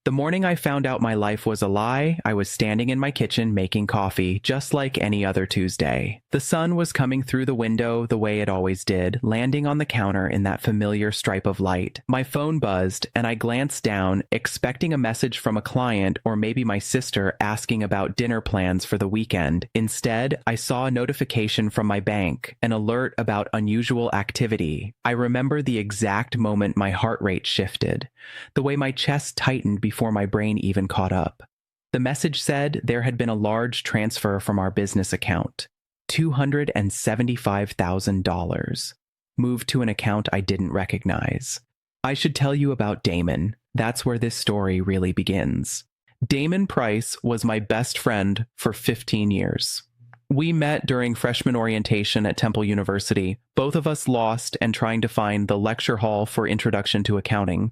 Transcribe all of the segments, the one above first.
The morning I found out my life was a lie, I was standing in my kitchen making coffee, just like any other Tuesday. The sun was coming through the window the way it always did, landing on the counter in that familiar stripe of light. My phone buzzed, and I glanced down, expecting a message from a client or maybe my sister asking about dinner plans for the weekend. Instead, I saw a notification from my bank, an alert about unusual activity. I remember the exact moment my heart rate shifted, the way my chest tightened before my brain even caught up. The message said there had been a large transfer from our business account, $275,000, moved to an account I didn't recognize. I should tell you about Damon. That's where this story really begins. Damon Price was my best friend for 15 years. We met during freshman orientation at Temple University, both of us lost and trying to find the lecture hall for Introduction to Accounting.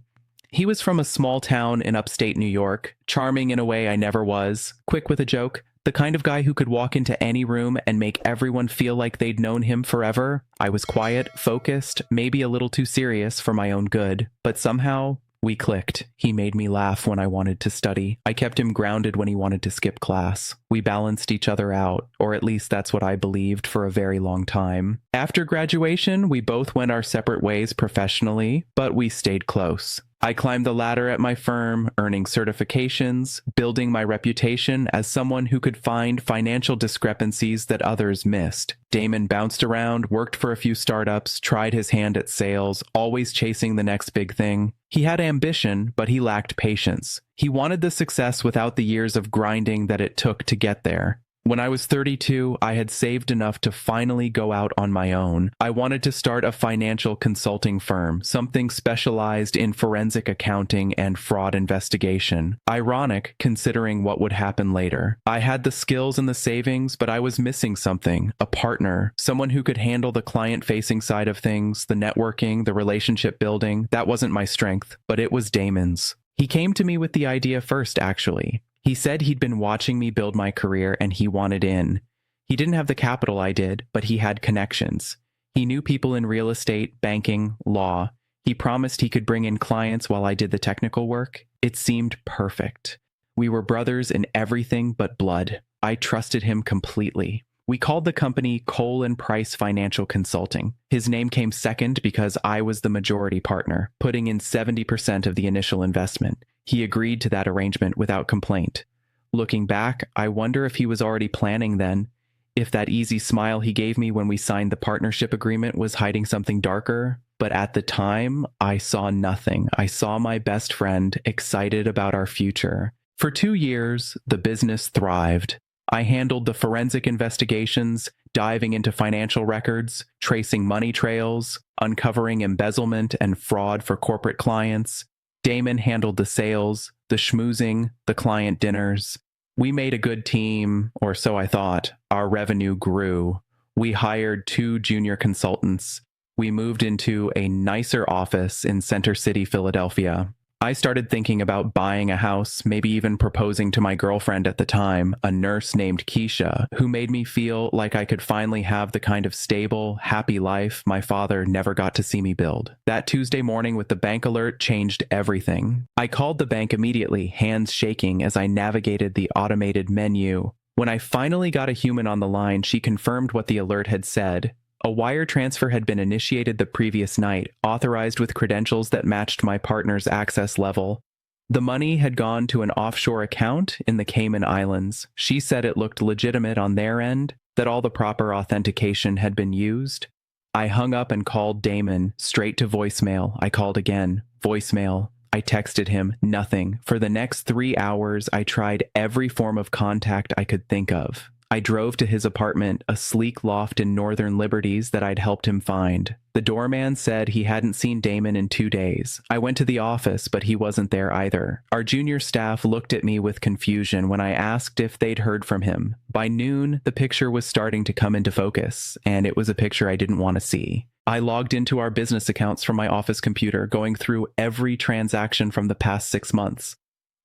He was from a small town in upstate New York, charming in a way I never was, quick with a joke, the kind of guy who could walk into any room and make everyone feel like they'd known him forever. I was quiet, focused, maybe a little too serious for my own good, but somehow we clicked. He made me laugh when I wanted to study. I kept him grounded when he wanted to skip class. We balanced each other out, or at least that's what I believed for a very long time. After graduation, we both went our separate ways professionally, but we stayed close. I climbed the ladder at my firm, earning certifications, building my reputation as someone who could find financial discrepancies that others missed. Damon bounced around, worked for a few startups, tried his hand at sales, always chasing the next big thing. He had ambition, but he lacked patience. He wanted the success without the years of grinding that it took to get there. When I was 32, I had saved enough to finally go out on my own. I wanted to start a financial consulting firm, something specialized in forensic accounting and fraud investigation. Ironic, considering what would happen later. I had the skills and the savings, but I was missing something. A partner. Someone who could handle the client-facing side of things, the networking, the relationship building. That wasn't my strength, but it was Damon's. He came to me with the idea first, actually. He said he'd been watching me build my career and he wanted in. He didn't have the capital I did, but he had connections. He knew people in real estate, banking, law. He promised he could bring in clients while I did the technical work. It seemed perfect. We were brothers in everything but blood. I trusted him completely. We called the company Cole and Price Financial Consulting. His name came second because I was the majority partner, putting in 70% of the initial investment. He agreed to that arrangement without complaint. Looking back, I wonder if he was already planning then, if that easy smile he gave me when we signed the partnership agreement was hiding something darker. But at the time, I saw nothing. I saw my best friend excited about our future. For 2 years, the business thrived. I handled the forensic investigations, diving into financial records, tracing money trails, uncovering embezzlement and fraud for corporate clients. Damon handled the sales, the schmoozing, the client dinners. We made a good team, or so I thought. Our revenue grew. We hired 2 junior consultants. We moved into a nicer office in Center City, Philadelphia. I started thinking about buying a house, maybe even proposing to my girlfriend at the time, a nurse named Keisha, who made me feel like I could finally have the kind of stable, happy life my father never got to see me build. That Tuesday morning with the bank alert changed everything. I called the bank immediately, hands shaking as I navigated the automated menu. When I finally got a human on the line, she confirmed what the alert had said. A wire transfer had been initiated the previous night, authorized with credentials that matched my partner's access level. The money had gone to an offshore account in the Cayman Islands. She said it looked legitimate on their end, that all the proper authentication had been used. I hung up and called Damon, straight to voicemail. I called again, voicemail. I texted him, nothing. For the next 3 hours, I tried every form of contact I could think of. I drove to his apartment, a sleek loft in Northern Liberties that I'd helped him find. The doorman said he hadn't seen Damon in 2 days. I went to the office, but he wasn't there either. Our junior staff looked at me with confusion when I asked if they'd heard from him. By noon, the picture was starting to come into focus, and it was a picture I didn't want to see. I logged into our business accounts from my office computer, going through every transaction from the past 6 months.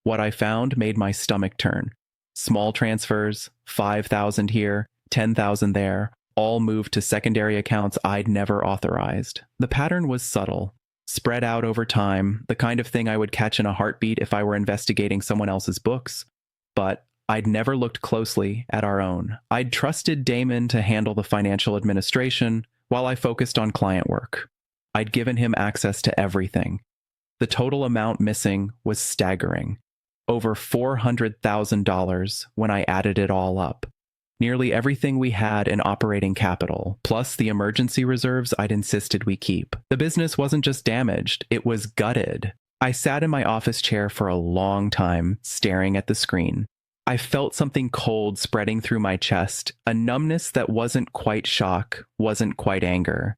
What I found made my stomach turn. Small transfers, 5,000 here, 10,000 there, all moved to secondary accounts I'd never authorized. The pattern was subtle. spread out over time, the kind of thing I would catch in a heartbeat if I were investigating someone else's books. But I'd never looked closely at our own. I'd trusted Damon to handle the financial administration while I focused on client work. I'd given him access to everything. The total amount missing was staggering. Over $400,000 when I added it all up. Nearly everything we had in operating capital, plus the emergency reserves I'd insisted we keep. The business wasn't just damaged, it was gutted. I sat in my office chair for a long time, staring at the screen. I felt something cold spreading through my chest, a numbness that wasn't quite shock, wasn't quite anger.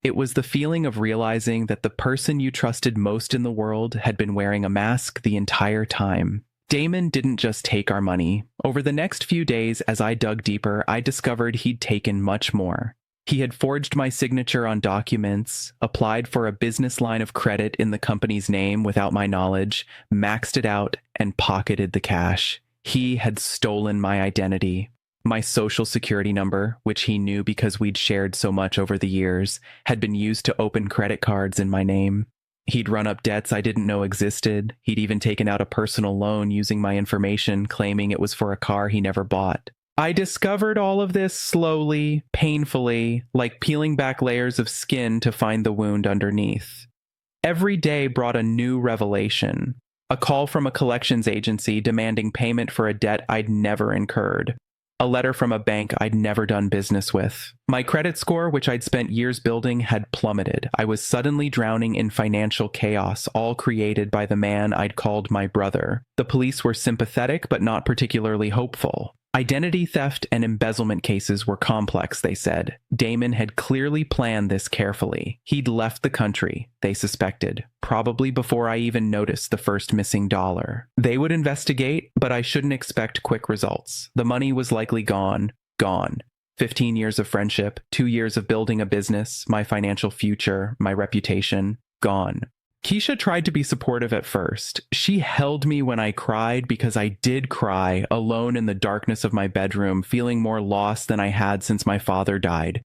It was the feeling of realizing that the person you trusted most in the world had been wearing a mask the entire time. Damon didn't just take our money. Over the next few days, as I dug deeper, I discovered he'd taken much more. He had forged my signature on documents, applied for a business line of credit in the company's name without my knowledge, maxed it out, and pocketed the cash. He had stolen my identity. My social security number, which he knew because we'd shared so much over the years, had been used to open credit cards in my name. He'd run up debts I didn't know existed. He'd even taken out a personal loan using my information, claiming it was for a car he never bought. I discovered all of this slowly, painfully, like peeling back layers of skin to find the wound underneath. Every day brought a new revelation. A call from a collections agency demanding payment for a debt I'd never incurred. A letter from a bank I'd never done business with. My credit score, which I'd spent years building, had plummeted. I was suddenly drowning in financial chaos, all created by the man I'd called my brother. The police were sympathetic, but not particularly hopeful. Identity theft and embezzlement cases were complex, they said. Damon had clearly planned this carefully. He'd left the country, they suspected, probably before I even noticed the first missing dollar. They would investigate, but I shouldn't expect quick results. The money was likely gone. 15 years of friendship, 2 years of building a business, my financial future, my reputation, gone. Keisha tried to be supportive at first. She held me when I cried because I did cry, alone in the darkness of my bedroom, feeling more lost than I had since my father died.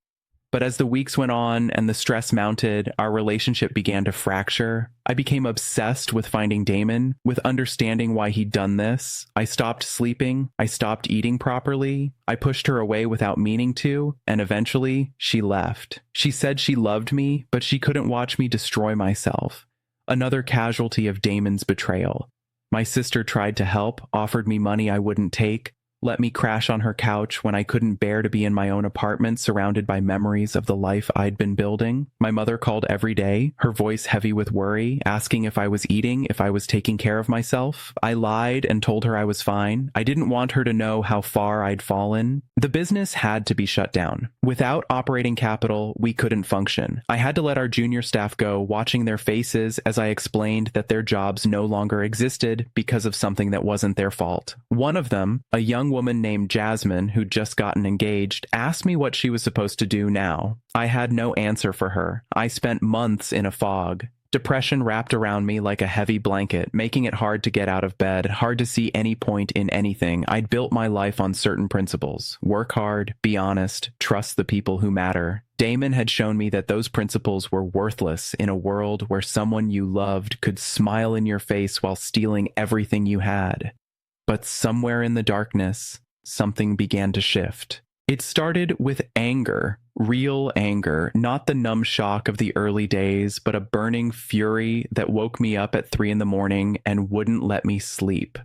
But as the weeks went on and the stress mounted, our relationship began to fracture. I became obsessed with finding Damon, with understanding why he'd done this. I stopped sleeping. I stopped eating properly. I pushed her away without meaning to, and eventually, she left. She said she loved me, but she couldn't watch me destroy myself. Another casualty of Damon's betrayal. My sister tried to help, offered me money I wouldn't take, let me crash on her couch when I couldn't bear to be in my own apartment surrounded by memories of the life I'd been building. My mother called every day, her voice heavy with worry, asking if I was eating, if I was taking care of myself. I lied and told her I was fine. I didn't want her to know how far I'd fallen. The business had to be shut down. Without operating capital, we couldn't function. I had to let our junior staff go, watching their faces as I explained that their jobs no longer existed because of something that wasn't their fault. One of them, a young woman named Jasmine, who'd just gotten engaged, asked me what she was supposed to do now. I had no answer for her. I spent months in a fog. Depression wrapped around me like a heavy blanket, making it hard to get out of bed, hard to see any point in anything. I'd built my life on certain principles. Work hard, be honest, trust the people who matter. Damon had shown me that those principles were worthless in a world where someone you loved could smile in your face while stealing everything you had. But somewhere in the darkness, something began to shift. It started with anger, real anger, not the numb shock of the early days, but a burning fury that woke me up at 3 a.m. and wouldn't let me sleep.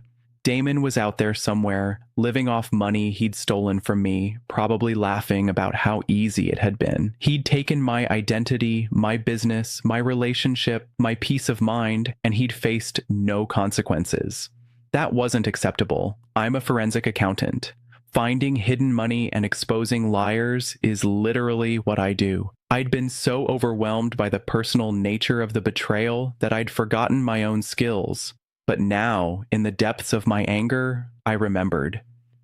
Damon was out there somewhere, living off money he'd stolen from me, probably laughing about how easy it had been. He'd taken my identity, my business, my relationship, my peace of mind, and he'd faced no consequences. That wasn't acceptable. I'm a forensic accountant. Finding hidden money and exposing liars is literally what I do. I'd been so overwhelmed by the personal nature of the betrayal that I'd forgotten my own skills. But now, in the depths of my anger, I remembered.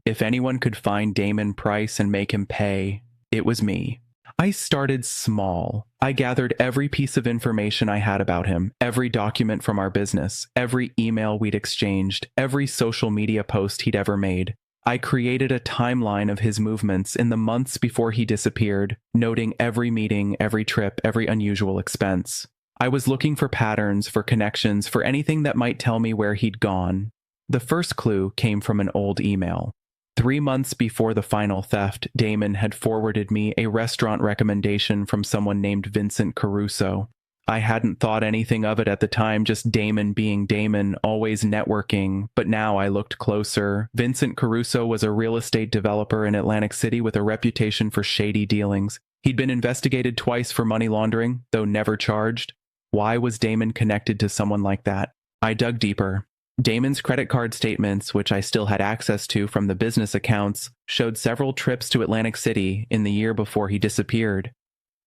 If anyone could find Damon Price and make him pay, it was me. I started small. I gathered every piece of information I had about him, every document from our business, every email we'd exchanged, every social media post he'd ever made. I created a timeline of his movements in the months before he disappeared, noting every meeting, every trip, every unusual expense. I was looking for patterns, for connections, for anything that might tell me where he'd gone. The first clue came from an old email. 3 months before the final theft, Damon had forwarded me a restaurant recommendation from someone named Vincent Caruso. I hadn't thought anything of it at the time, just Damon being Damon, always networking, but now I looked closer. Vincent Caruso was a real estate developer in Atlantic City with a reputation for shady dealings. He'd been investigated twice for money laundering, though never charged. Why was Damon connected to someone like that? I dug deeper. Damon's credit card statements, which I still had access to from the business accounts, showed several trips to Atlantic City in the year before he disappeared.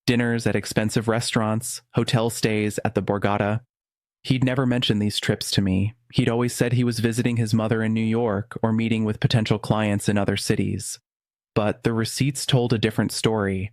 Dinners at expensive restaurants, hotel stays at the Borgata. He'd never mentioned these trips to me. He'd always said he was visiting his mother in New York or meeting with potential clients in other cities. But the receipts told a different story.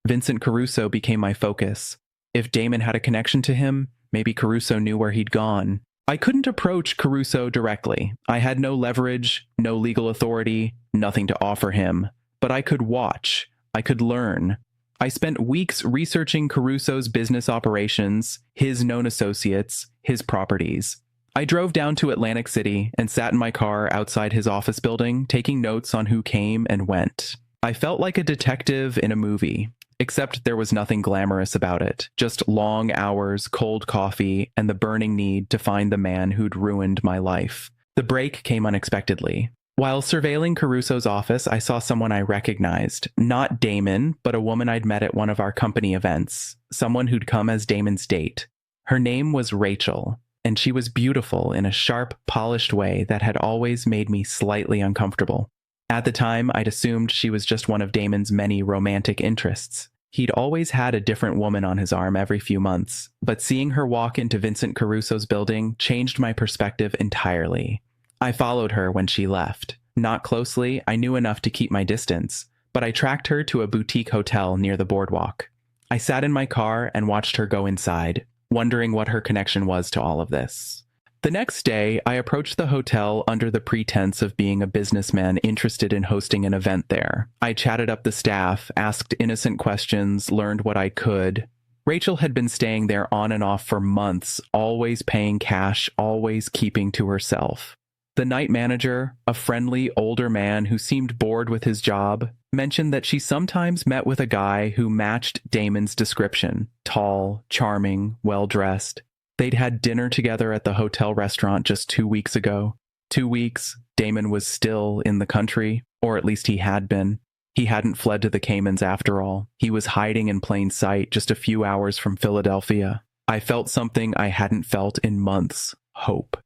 Vincent Caruso became my focus. If Damon had a connection to him, maybe Caruso knew where he'd gone. I couldn't approach Caruso directly. I had no leverage, no legal authority, nothing to offer him. But I could watch. I could learn. I spent weeks researching Caruso's business operations, his known associates, his properties. I drove down to Atlantic City and sat in my car outside his office building, taking notes on who came and went. I felt like a detective in a movie, except there was nothing glamorous about it, just long hours, cold coffee, and the burning need to find the man who'd ruined my life. The break came unexpectedly. While surveilling Caruso's office, I saw someone I recognized. Not Damon, but a woman I'd met at one of our company events. Someone who'd come as Damon's date. Her name was Rachel, and she was beautiful in a sharp, polished way that had always made me slightly uncomfortable. At the time, I'd assumed she was just one of Damon's many romantic interests. He'd always had a different woman on his arm every few months, but seeing her walk into Vincent Caruso's building changed my perspective entirely. I followed her when she left. Not closely, I knew enough to keep my distance, but I tracked her to a boutique hotel near the boardwalk. I sat in my car and watched her go inside, wondering what her connection was to all of this. The next day, I approached the hotel under the pretense of being a businessman interested in hosting an event there. I chatted up the staff, asked innocent questions, learned what I could. Rachel had been staying there on and off for months, always paying cash, always keeping to herself. The night manager, a friendly, older man who seemed bored with his job, mentioned that she sometimes met with a guy who matched Damon's description. Tall, charming, well-dressed. They'd had dinner together at the hotel restaurant just 2 weeks ago. 2 weeks, Damon was still in the country, or at least he had been. He hadn't fled to the Caymans after all. He was hiding in plain sight just a few hours from Philadelphia. I felt something I hadn't felt in months. Hope.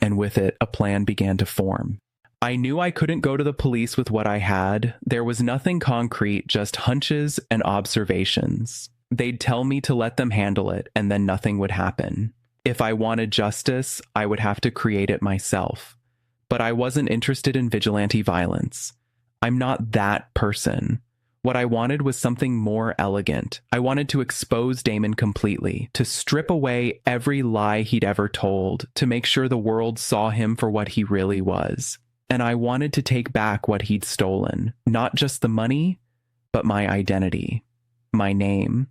And with it, a plan began to form. I knew I couldn't go to the police with what I had. There was nothing concrete, just hunches and observations. They'd tell me to let them handle it, and then nothing would happen. If I wanted justice, I would have to create it myself. But I wasn't interested in vigilante violence. I'm not that person. What I wanted was something more elegant. I wanted to expose Damon completely, to strip away every lie he'd ever told, to make sure the world saw him for what he really was. And I wanted to take back what he'd stolen. Not just the money, but my identity. My name.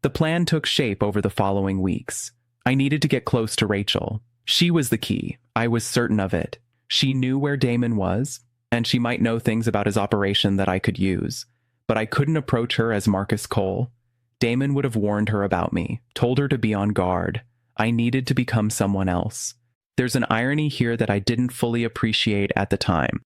The plan took shape over the following weeks. I needed to get close to Rachel. She was the key. I was certain of it. She knew where Damon was, and she might know things about his operation that I could use. But I couldn't approach her as Marcus Cole. Damon would have warned her about me, told her to be on guard. I needed to become someone else. There's an irony here that I didn't fully appreciate at the time.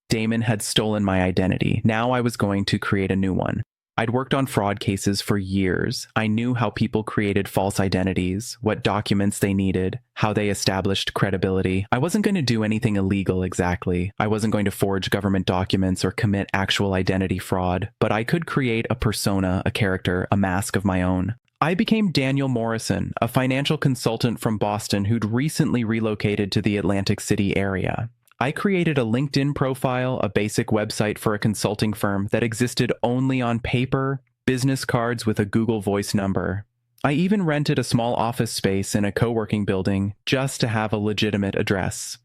Damon had stolen my identity. Now I was going to create a new one. I'd worked on fraud cases for years. I knew how people created false identities, what documents they needed, how they established credibility. I wasn't going to do anything illegal exactly. I wasn't going to forge government documents or commit actual identity fraud, but I could create a persona, a character, a mask of my own. I became Daniel Morrison, a financial consultant from Boston who'd recently relocated to the Atlantic City area. I created a LinkedIn profile, a basic website for a consulting firm that existed only on paper, business cards with a Google Voice number. I even rented a small office space in a co-working building just to have a legitimate address.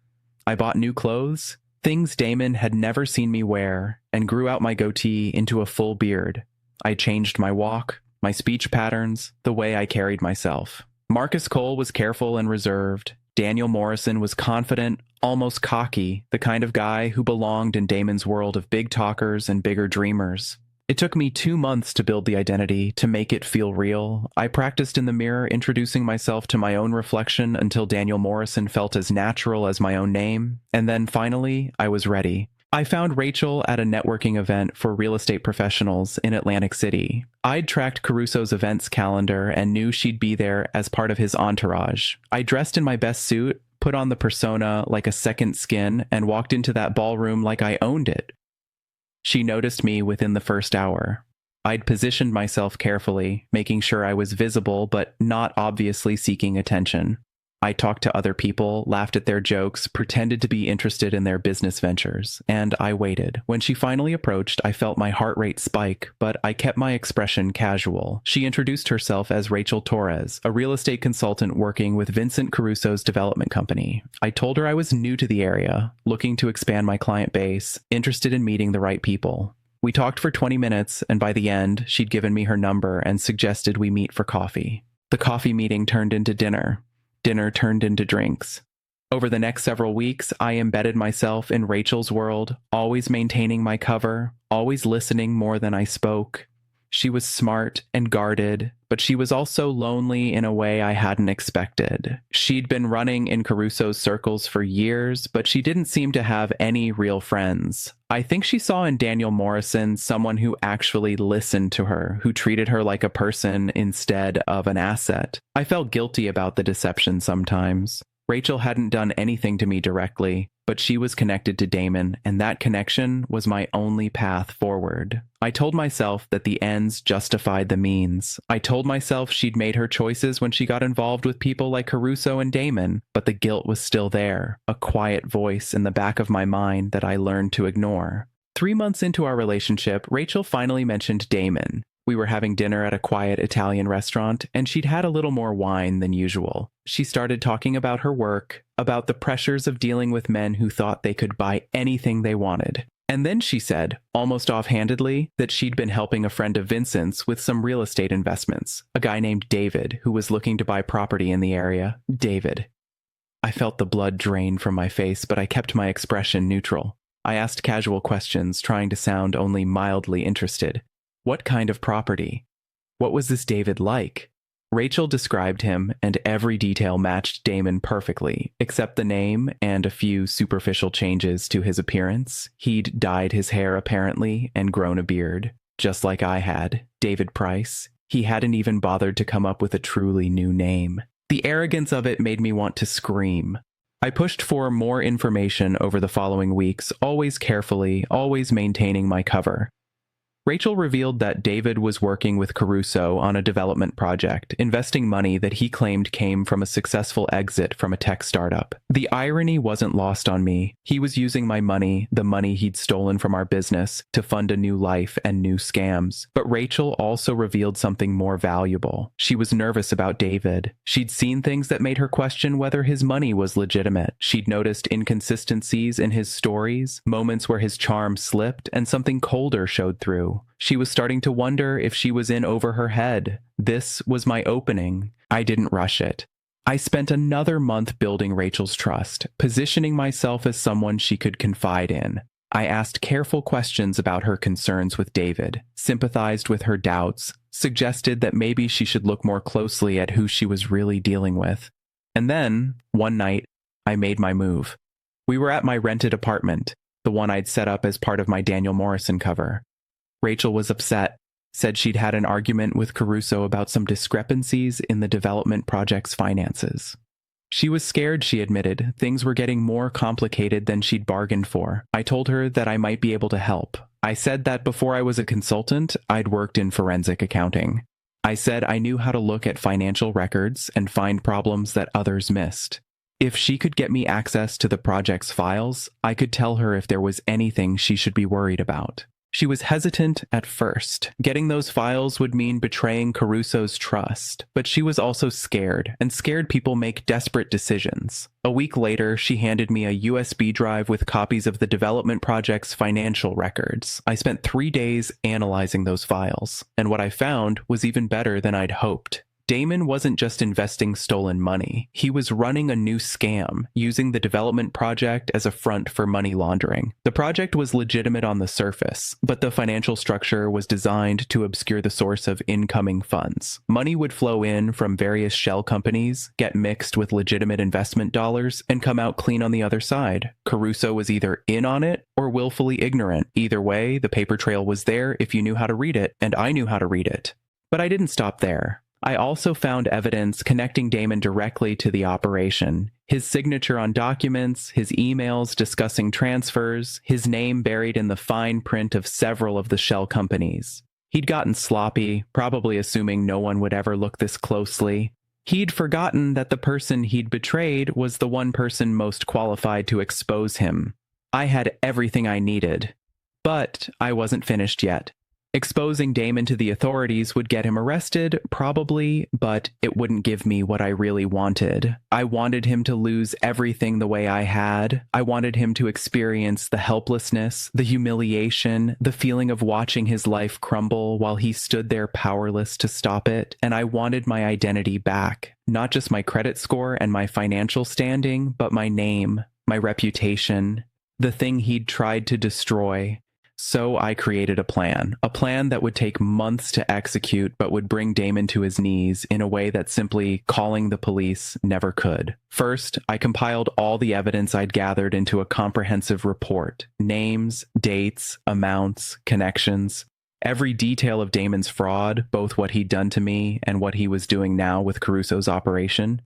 I bought new clothes, things Damon had never seen me wear, and grew out my goatee into a full beard. I changed my walk, my speech patterns, the way I carried myself. Marcus Cole was careful and reserved. Daniel Morrison was confident, almost cocky, the kind of guy who belonged in Damon's world of big talkers and bigger dreamers. It took me 2 months to build the identity, to make it feel real. I practiced in the mirror, introducing myself to my own reflection until Daniel Morrison felt as natural as my own name. And then finally, I was ready. I found Rachel at a networking event for real estate professionals in Atlantic City. I'd tracked Caruso's events calendar and knew she'd be there as part of his entourage. I dressed in my best suit, put on the persona like a second skin, and walked into that ballroom like I owned it. She noticed me within the first hour. I'd positioned myself carefully, making sure I was visible but not obviously seeking attention. I talked to other people, laughed at their jokes, pretended to be interested in their business ventures, and I waited. When she finally approached, I felt my heart rate spike, but I kept my expression casual. She introduced herself as Rachel Torres, a real estate consultant working with Vincent Caruso's development company. I told her I was new to the area, looking to expand my client base, interested in meeting the right people. We talked for 20 minutes, and by the end, she'd given me her number and suggested we meet for coffee. The coffee meeting turned into dinner. Dinner turned into drinks. Over the next several weeks, I embedded myself in Rachel's world, always maintaining my cover, always listening more than I spoke. She was smart and guarded, but she was also lonely in a way I hadn't expected. She'd been running in Caruso's circles for years, but she didn't seem to have any real friends. I think she saw in Daniel Morrison someone who actually listened to her, who treated her like a person instead of an asset. I felt guilty about the deception sometimes. Rachel hadn't done anything to me directly, but she was connected to Damon, and that connection was my only path forward. I told myself that the ends justified the means. I told myself she'd made her choices when she got involved with people like Caruso and Damon, but the guilt was still there, a quiet voice in the back of my mind that I learned to ignore. 3 months into our relationship, Rachel finally mentioned Damon. We were having dinner at a quiet Italian restaurant, and she'd had a little more wine than usual. She started talking about her work, about the pressures of dealing with men who thought they could buy anything they wanted. And then she said, almost offhandedly, that she'd been helping a friend of Vincent's with some real estate investments, a guy named David who was looking to buy property in the area. David. I felt the blood drain from my face, but I kept my expression neutral. I asked casual questions, trying to sound only mildly interested. What kind of property? What was this David like? Rachel described him, and every detail matched Damon perfectly, except the name and a few superficial changes to his appearance. He'd dyed his hair apparently and grown a beard, just like I had. David Price. He hadn't even bothered to come up with a truly new name. The arrogance of it made me want to scream. I pushed for more information over the following weeks, always carefully, always maintaining my cover. Rachel revealed that David was working with Caruso on a development project, investing money that he claimed came from a successful exit from a tech startup. The irony wasn't lost on me. He was using my money, the money he'd stolen from our business, to fund a new life and new scams. But Rachel also revealed something more valuable. She was nervous about David. She'd seen things that made her question whether his money was legitimate. She'd noticed inconsistencies in his stories, moments where his charm slipped and something colder showed through. She was starting to wonder if she was in over her head. This was my opening. I didn't rush it. I spent another month building Rachel's trust, positioning myself as someone she could confide in. I asked careful questions about her concerns with David, sympathized with her doubts, suggested that maybe she should look more closely at who she was really dealing with. And then, one night, I made my move. We were at my rented apartment, the one I'd set up as part of my Daniel Morrison cover. Rachel was upset, said she'd had an argument with Caruso about some discrepancies in the development project's finances. She was scared, she admitted. Things were getting more complicated than she'd bargained for. I told her that I might be able to help. I said that before I was a consultant, I'd worked in forensic accounting. I said I knew how to look at financial records and find problems that others missed. If she could get me access to the project's files, I could tell her if there was anything she should be worried about. She was hesitant at first. Getting those files would mean betraying Caruso's trust, but she was also scared, and scared people make desperate decisions. A week later, she handed me a USB drive with copies of the development project's financial records. I spent 3 days analyzing those files, and what I found was even better than I'd hoped. Damon wasn't just investing stolen money. He was running a new scam, using the development project as a front for money laundering. The project was legitimate on the surface, but the financial structure was designed to obscure the source of incoming funds. Money would flow in from various shell companies, get mixed with legitimate investment dollars, and come out clean on the other side. Caruso was either in on it or willfully ignorant. Either way, the paper trail was there if you knew how to read it, and I knew how to read it. But I didn't stop there. I also found evidence connecting Damon directly to the operation. His signature on documents, his emails discussing transfers, his name buried in the fine print of several of the shell companies. He'd gotten sloppy, probably assuming no one would ever look this closely. He'd forgotten that the person he'd betrayed was the one person most qualified to expose him. I had everything I needed. But I wasn't finished yet. Exposing Damon to the authorities would get him arrested, probably, but it wouldn't give me what I really wanted. I wanted him to lose everything the way I had. I wanted him to experience the helplessness, the humiliation, the feeling of watching his life crumble while he stood there powerless to stop it. And I wanted my identity back. Not just my credit score and my financial standing, but my name, my reputation, the thing he'd tried to destroy. So I created a plan that would take months to execute, but would bring Damon to his knees in a way that simply calling the police never could. First, I compiled all the evidence I'd gathered into a comprehensive report. Names, dates, amounts, connections. Every detail of Damon's fraud, both what he'd done to me and what he was doing now with Caruso's operation.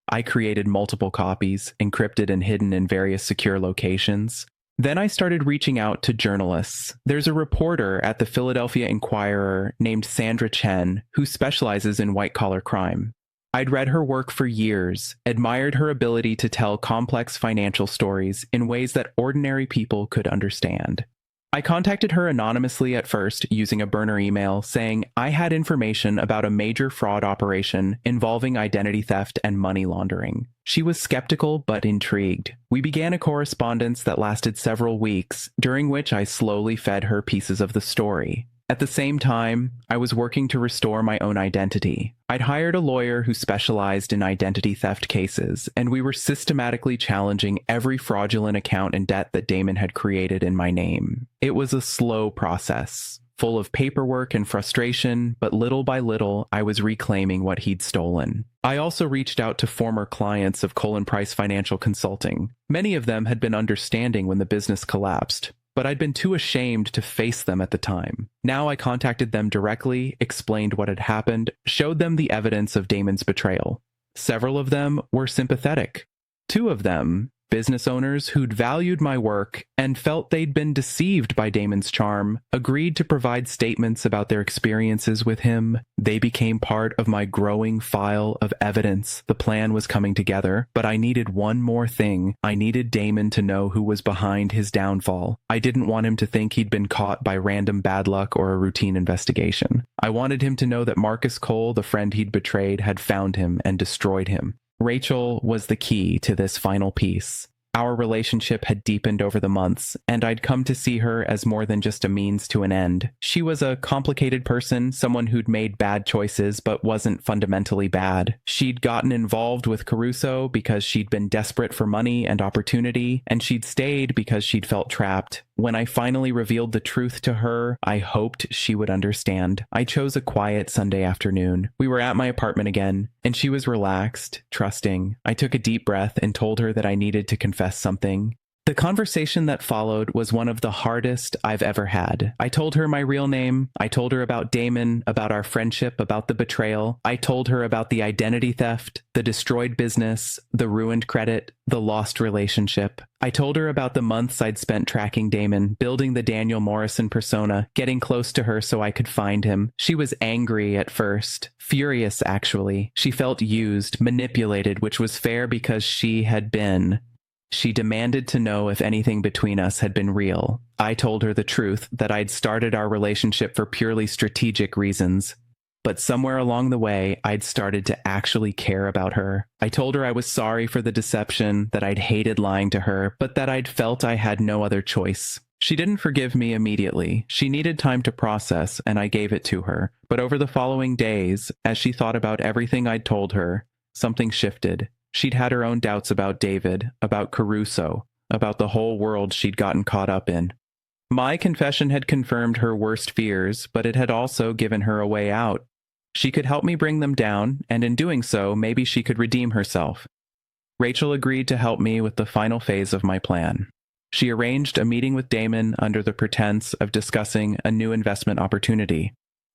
I created multiple copies, encrypted and hidden in various secure locations. Then I started reaching out to journalists. There's a reporter at the Philadelphia Inquirer named Sandra Chen who specializes in white-collar crime. I'd read her work for years, admired her ability to tell complex financial stories in ways that ordinary people could understand. I contacted her anonymously at first using a burner email saying I had information about a major fraud operation involving identity theft and money laundering. She was skeptical but intrigued. We began a correspondence that lasted several weeks, during which I slowly fed her pieces of the story. At the same time, I was working to restore my own identity. I'd hired a lawyer who specialized in identity theft cases, and we were systematically challenging every fraudulent account and debt that Damon had created in my name. It was a slow process, full of paperwork and frustration, but little by little, I was reclaiming what he'd stolen. I also reached out to former clients of Cole & Price Financial Consulting. Many of them had been understanding when the business collapsed, but I'd been too ashamed to face them at the time. Now I contacted them directly, explained what had happened, showed them the evidence of Damon's betrayal. Several of them were sympathetic. Two of them, business owners who'd valued my work and felt they'd been deceived by Damon's charm, agreed to provide statements about their experiences with him. They became part of my growing file of evidence. The plan was coming together, but I needed one more thing. I needed Damon to know who was behind his downfall. I didn't want him to think he'd been caught by random bad luck or a routine investigation. I wanted him to know that Marcus Cole, the friend he'd betrayed, had found him and destroyed him. Rachel was the key to this final piece. Our relationship had deepened over the months, and I'd come to see her as more than just a means to an end. She was a complicated person, someone who'd made bad choices but wasn't fundamentally bad. She'd gotten involved with Caruso because she'd been desperate for money and opportunity, and she'd stayed because she'd felt trapped. When I finally revealed the truth to her, I hoped she would understand. I chose a quiet Sunday afternoon. We were at my apartment again, and she was relaxed, trusting. I took a deep breath and told her that I needed to confess something. The conversation that followed was one of the hardest I've ever had. I told her my real name. I told her about Damon, about our friendship, about the betrayal. I told her about the identity theft, the destroyed business, the ruined credit, the lost relationship. I told her about the months I'd spent tracking Damon, building the Daniel Morrison persona, getting close to her so I could find him. She was angry at first, furious actually. She felt used, manipulated, which was fair because she had been. She demanded to know if anything between us had been real. I told her the truth, that I'd started our relationship for purely strategic reasons. But somewhere along the way, I'd started to actually care about her. I told her I was sorry for the deception, that I'd hated lying to her, but that I'd felt I had no other choice. She didn't forgive me immediately. She needed time to process, and I gave it to her. But over the following days, as she thought about everything I'd told her, something shifted. She'd had her own doubts about David, about Caruso, about the whole world she'd gotten caught up in. My confession had confirmed her worst fears, but it had also given her a way out. She could help me bring them down, and in doing so, maybe she could redeem herself. Rachel agreed to help me with the final phase of my plan. She arranged a meeting with Damon under the pretense of discussing a new investment opportunity.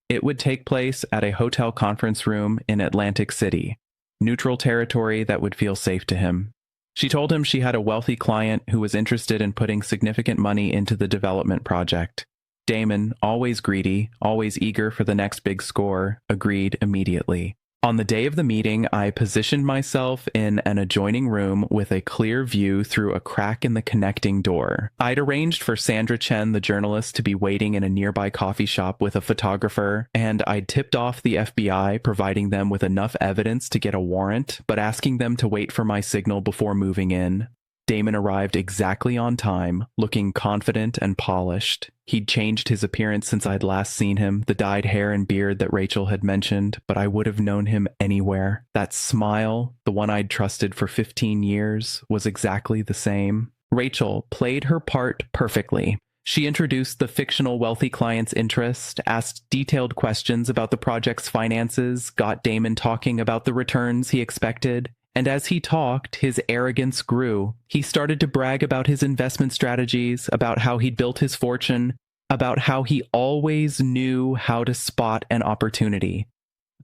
It would take place at a hotel conference room in Atlantic City, neutral territory that would feel safe to him. She told him she had a wealthy client who was interested in putting significant money into the development project. Damon, always greedy, always eager for the next big score, agreed immediately. On the day of the meeting, I positioned myself in an adjoining room with a clear view through a crack in the connecting door. I'd arranged for Sandra Chen, the journalist, to be waiting in a nearby coffee shop with a photographer, and I'd tipped off the FBI, providing them with enough evidence to get a warrant, but asking them to wait for my signal before moving in. Damon arrived exactly on time, looking confident and polished. He'd changed his appearance since I'd last seen him, the dyed hair and beard that Rachel had mentioned, but I would have known him anywhere. That smile, the one I'd trusted for 15 years, was exactly the same. Rachel played her part perfectly. She introduced the fictional wealthy client's interest, asked detailed questions about the project's finances, got Damon talking about the returns he expected. And as he talked, his arrogance grew. He started to brag about his investment strategies, about how he'd built his fortune, about how he always knew how to spot an opportunity.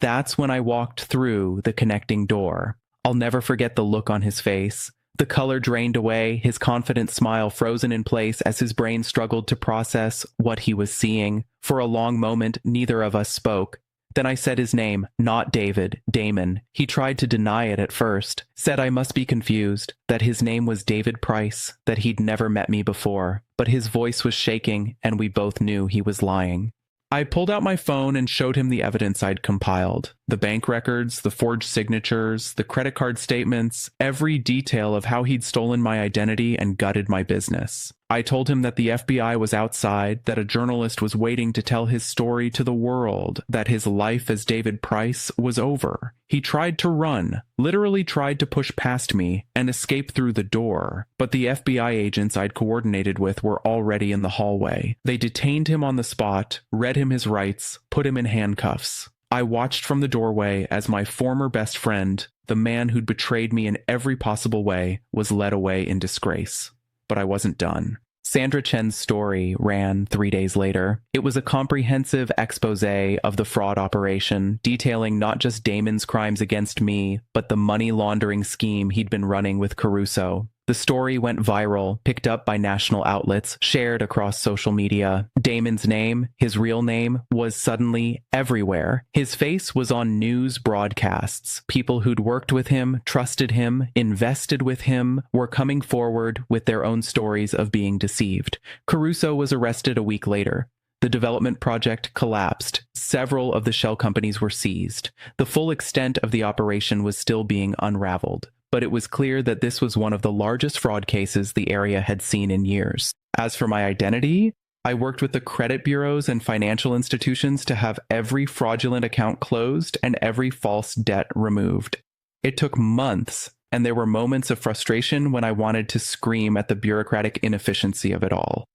That's when I walked through the connecting door. I'll never forget the look on his face. The color drained away, his confident smile frozen in place as his brain struggled to process what he was seeing. For a long moment, neither of us spoke. Then I said his name, not David, Damon. He tried to deny it at first, said I must be confused, that his name was David Price, that he'd never met me before. But his voice was shaking, and we both knew he was lying. I pulled out my phone and showed him the evidence I'd compiled. The bank records, the forged signatures, the credit card statements, every detail of how he'd stolen my identity and gutted my business. I told him that the FBI was outside, that a journalist was waiting to tell his story to the world, that his life as David Price was over. He tried to run, literally tried to push past me and escape through the door, but the FBI agents I'd coordinated with were already in the hallway. They detained him on the spot, read him his rights, put him in handcuffs. I watched from the doorway as my former best friend, the man who'd betrayed me in every possible way, was led away in disgrace. But I wasn't done. Sandra Chen's story ran 3 days later. It was a comprehensive expose of the fraud operation, detailing not just Damon's crimes against me, but the money laundering scheme he'd been running with Caruso. The story went viral, picked up by national outlets, shared across social media. Damon's name, his real name, was suddenly everywhere. His face was on news broadcasts. People who'd worked with him, trusted him, invested with him, were coming forward with their own stories of being deceived. Caruso was arrested a week later. The development project collapsed. Several of the shell companies were seized. The full extent of the operation was still being unraveled, but it was clear that this was one of the largest fraud cases the area had seen in years. As for my identity, I worked with the credit bureaus and financial institutions to have every fraudulent account closed and every false debt removed. It took months, and there were moments of frustration when I wanted to scream at the bureaucratic inefficiency of it all.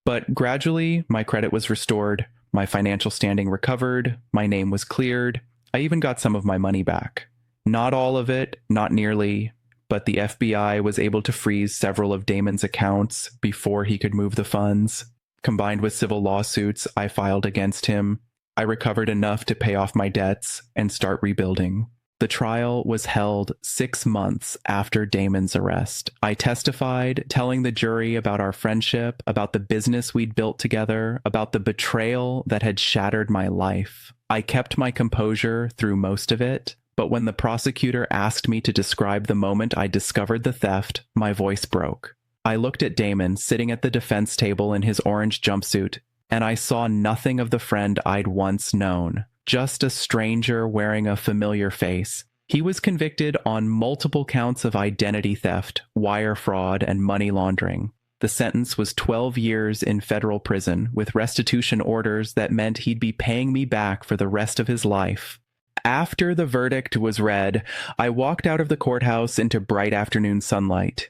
But gradually, my credit was restored, my financial standing recovered, my name was cleared, I even got some of my money back. Not all of it, not nearly, but the FBI was able to freeze several of Damon's accounts before he could move the funds. Combined with civil lawsuits I filed against him, I recovered enough to pay off my debts and start rebuilding. The trial was held 6 months after Damon's arrest. I testified, telling the jury about our friendship, about the business we'd built together, about the betrayal that had shattered my life. I kept my composure through most of it, but when the prosecutor asked me to describe the moment I discovered the theft, my voice broke. I looked at Damon sitting at the defense table in his orange jumpsuit, and I saw nothing of the friend I'd once known. Just a stranger wearing a familiar face. He was convicted on multiple counts of identity theft, wire fraud, and money laundering. The sentence was 12 years in federal prison with restitution orders that meant he'd be paying me back for the rest of his life. After the verdict was read, I walked out of the courthouse into bright afternoon sunlight.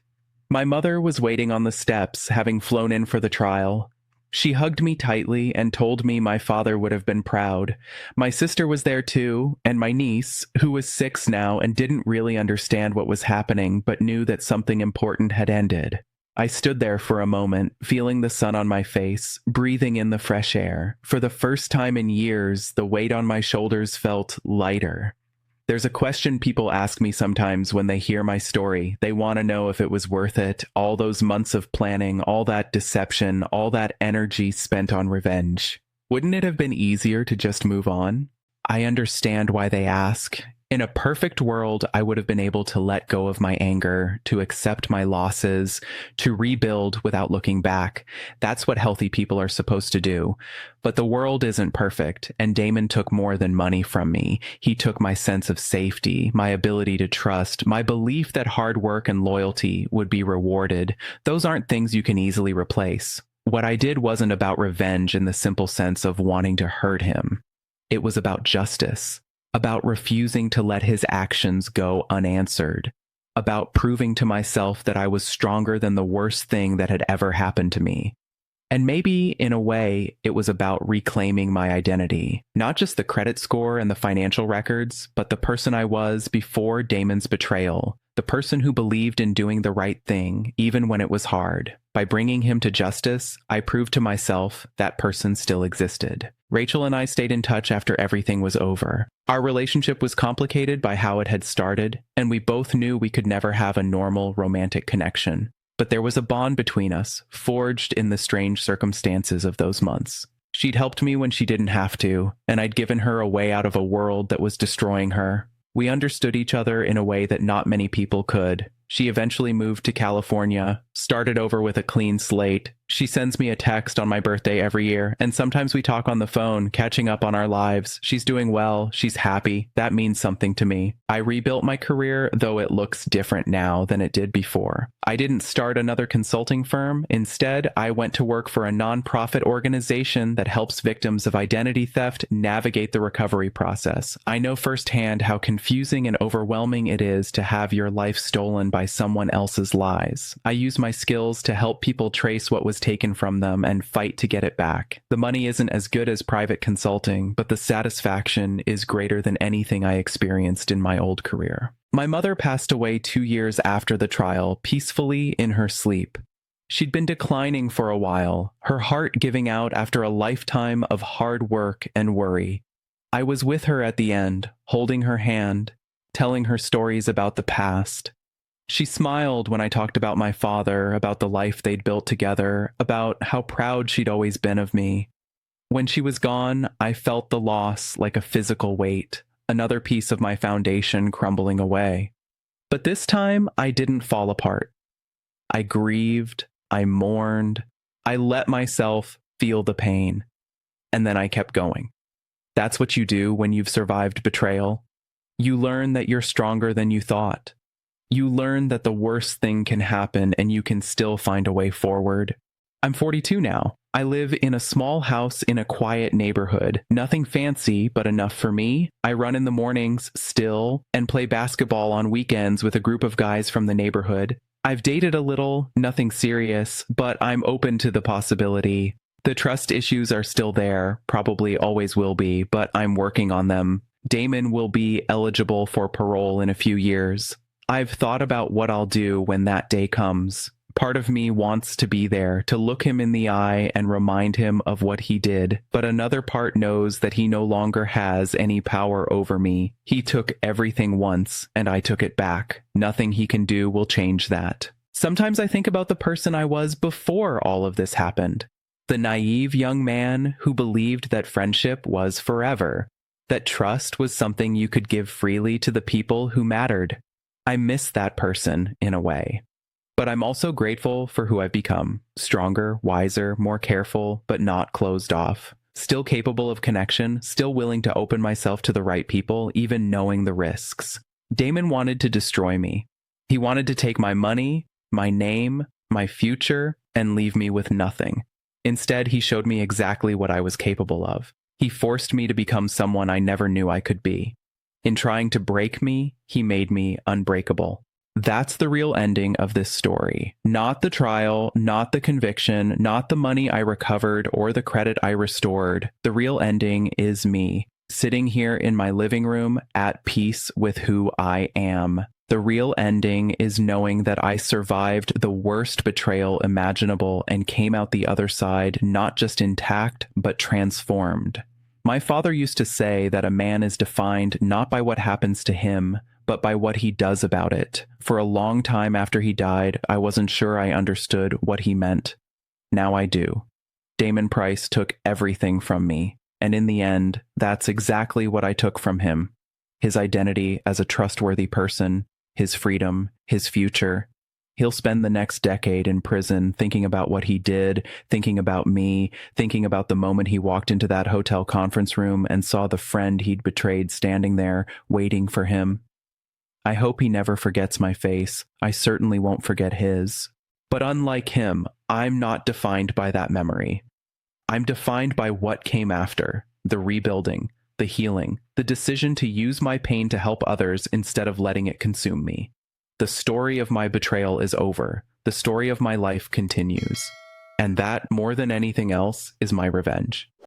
My mother was waiting on the steps, having flown in for the trial. She hugged me tightly and told me my father would have been proud. My sister was there too, and my niece, who was 6 now and didn't really understand what was happening but knew that something important had ended. I stood there for a moment, feeling the sun on my face, breathing in the fresh air. For the first time in years, the weight on my shoulders felt lighter. There's a question people ask me sometimes when they hear my story. They want to know if it was worth it, all those months of planning, all that deception, all that energy spent on revenge. Wouldn't it have been easier to just move on? I understand why they ask. In a perfect world, I would have been able to let go of my anger, to accept my losses, to rebuild without looking back. That's what healthy people are supposed to do. But the world isn't perfect, and Damon took more than money from me. He took my sense of safety, my ability to trust, my belief that hard work and loyalty would be rewarded. Those aren't things you can easily replace. What I did wasn't about revenge in the simple sense of wanting to hurt him. It was about justice. About refusing to let his actions go unanswered, about proving to myself that I was stronger than the worst thing that had ever happened to me. And maybe, in a way, it was about reclaiming my identity, not just the credit score and the financial records, but the person I was before Damon's betrayal, the person who believed in doing the right thing, even when it was hard. By bringing him to justice, I proved to myself that person still existed. Rachel and I stayed in touch after everything was over. Our relationship was complicated by how it had started, and we both knew we could never have a normal romantic connection. But there was a bond between us, forged in the strange circumstances of those months. She'd helped me when she didn't have to, and I'd given her a way out of a world that was destroying her. We understood each other in a way that not many people could. She eventually moved to California, started over with a clean slate. She sends me a text on my birthday every year, and sometimes we talk on the phone, catching up on our lives. She's doing well, she's happy. That means something to me. I rebuilt my career, though it looks different now than it did before. I didn't start another consulting firm. Instead, I went to work for a nonprofit organization that helps victims of identity theft navigate the recovery process. I know firsthand how confusing and overwhelming it is to have your life stolen by someone else's lies. I use my skills to help people trace what was taken from them and fight to get it back. The money isn't as good as private consulting, but the satisfaction is greater than anything I experienced in my old career. My mother passed away 2 years after the trial, peacefully in her sleep. She'd been declining for a while, her heart giving out after a lifetime of hard work and worry. I was with her at the end, holding her hand, telling her stories about the past. She smiled when I talked about my father, about the life they'd built together, about how proud she'd always been of me. When she was gone, I felt the loss like a physical weight, another piece of my foundation crumbling away. But this time, I didn't fall apart. I grieved, I mourned, I let myself feel the pain, and then I kept going. That's what you do when you've survived betrayal. You learn that you're stronger than you thought. You learn that the worst thing can happen and you can still find a way forward. I'm 42 now. I live in a small house in a quiet neighborhood. Nothing fancy, but enough for me. I run in the mornings still and play basketball on weekends with a group of guys from the neighborhood. I've dated a little, nothing serious, but I'm open to the possibility. The trust issues are still there, probably always will be, but I'm working on them. Damon will be eligible for parole in a few years. I've thought about what I'll do when that day comes. Part of me wants to be there, to look him in the eye and remind him of what he did. But another part knows that he no longer has any power over me. He took everything once, and I took it back. Nothing he can do will change that. Sometimes I think about the person I was before all of this happened. The naive young man who believed that friendship was forever, that trust was something you could give freely to the people who mattered. I miss that person in a way. But I'm also grateful for who I've become. Stronger, wiser, more careful, but not closed off. Still capable of connection, still willing to open myself to the right people, even knowing the risks. Damon wanted to destroy me. He wanted to take my money, my name, my future, and leave me with nothing. Instead, he showed me exactly what I was capable of. He forced me to become someone I never knew I could be. In trying to break me, he made me unbreakable. That's the real ending of this story. Not the trial, not the conviction, not the money I recovered or the credit I restored. The real ending is me, sitting here in my living room at peace with who I am. The real ending is knowing that I survived the worst betrayal imaginable and came out the other side not just intact, but transformed. My father used to say that a man is defined not by what happens to him, but by what he does about it. For a long time after he died, I wasn't sure I understood what he meant. Now I do. Damon Price took everything from me, and in the end, that's exactly what I took from him. His identity as a trustworthy person, his freedom, his future. He'll spend the next decade in prison thinking about what he did, thinking about me, thinking about the moment he walked into that hotel conference room and saw the friend he'd betrayed standing there, waiting for him. I hope he never forgets my face. I certainly won't forget his. But unlike him, I'm not defined by that memory. I'm defined by what came after, the rebuilding, the healing, the decision to use my pain to help others instead of letting it consume me. The story of my betrayal is over. The story of my life continues. And that, more than anything else, is my revenge.